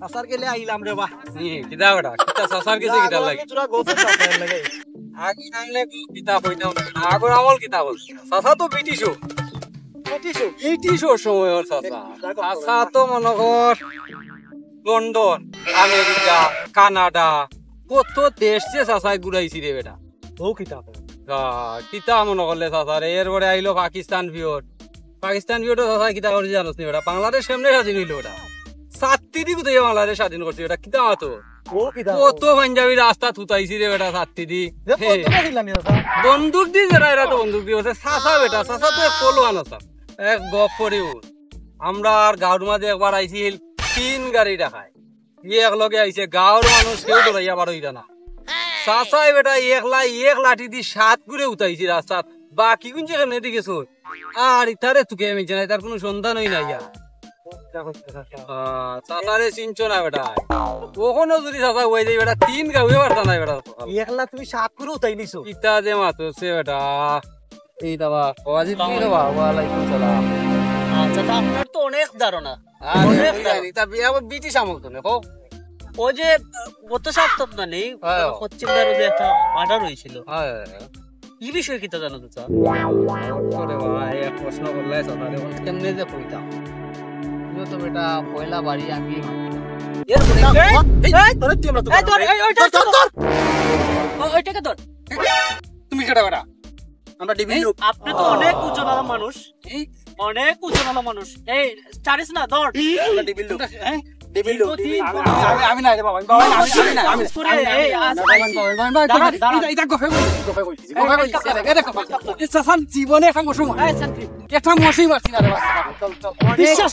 আসার গেলে আইলাম রে বাহ কিতা বেটা কিতা সাসার কিছু কিতা লাগে তোরা গোসল করতে লাগে আগে নাইলে কিতা কইতাম আগর আমল কিতা বল সাসা তো ব্রিটিশও ব্রিটিশও সময়র সাসা সাসা তো মনে কর লন্ডন আমেরিকা কানাডা কত দেশ যে সাসাই ঘুরাইছি রে বেটা ও কিতা কিতা মনে করলে সাসা রে এরপরে আইলো পাকিস্তান ভিউটো সাসা কিতা করছি জানোস নি বেটা বাংলাদেশ কেমনে স্বাধীন হইলো বেটা 7 কোথায় বাংলাদেশ স্বাধীন করছি বেটা কিতা মাতো ও কিতা কত পাঞ্জাবি রাস্তা থুতাইছি রে বেটা 7 বন্দুক দি যারা এরা তো বন্দুক দি আছে সাসা বেটা সাসা তো এক পলোয়ান আছে এক গপ করিও আমরা আর গাঁওর মাঝে একবার আইছিল 3 গাড়ি দেখায় এক লগে আইছে গাঁওর মানুষ কেউ দৌড়াইয়া পারো ইটা না সাসাই বেটা এক লাঠি দি 7 ঘুরে উঠাইছি রাস্তাত বাকি কোনছে কেমনে দিকে চোর আর ইতারে তুকে আমি জানাই তার কোনো সন্ধানই নাই আর সাসারে চিনছো না বেটা ওখানে যদি সাসা হয়ে যায় বেটা 3 গাঁও পারতা না বেটা একলা তুমি 7 করে উঠাই নিছো ইতা যে মাতো সে বেটা এই দাবা ওয়াজি কি রে বাবা ওয়ালাইকুম সালাম আচ্ছা আপনার তো অনেক ধারণা অনেক জানি তা বিয়া ব্রিটিশ আমল তো দেখো ও যে গত সপ্তাহ না নেই পশ্চিম ভারতে একটা মার্ডার হয়েছিল কি বিষয় কিতা জানো তো স্যার ওরে ভাই এক প্রশ্ন করলে সাদারে কেমনে যে কইতাম তুই তো বেটা পয়লা বাড়ি আমি তুমি কেটা বেটা আমরা ডিবি আপনি তো অনেক উচ্চতলা মানুষ এই চারিস না ধর আমরা ডিবি লোক আমি না রে বাবা আমি জীবনে একটা মশু একটা মশাই মারছি না রে বিশ্বাস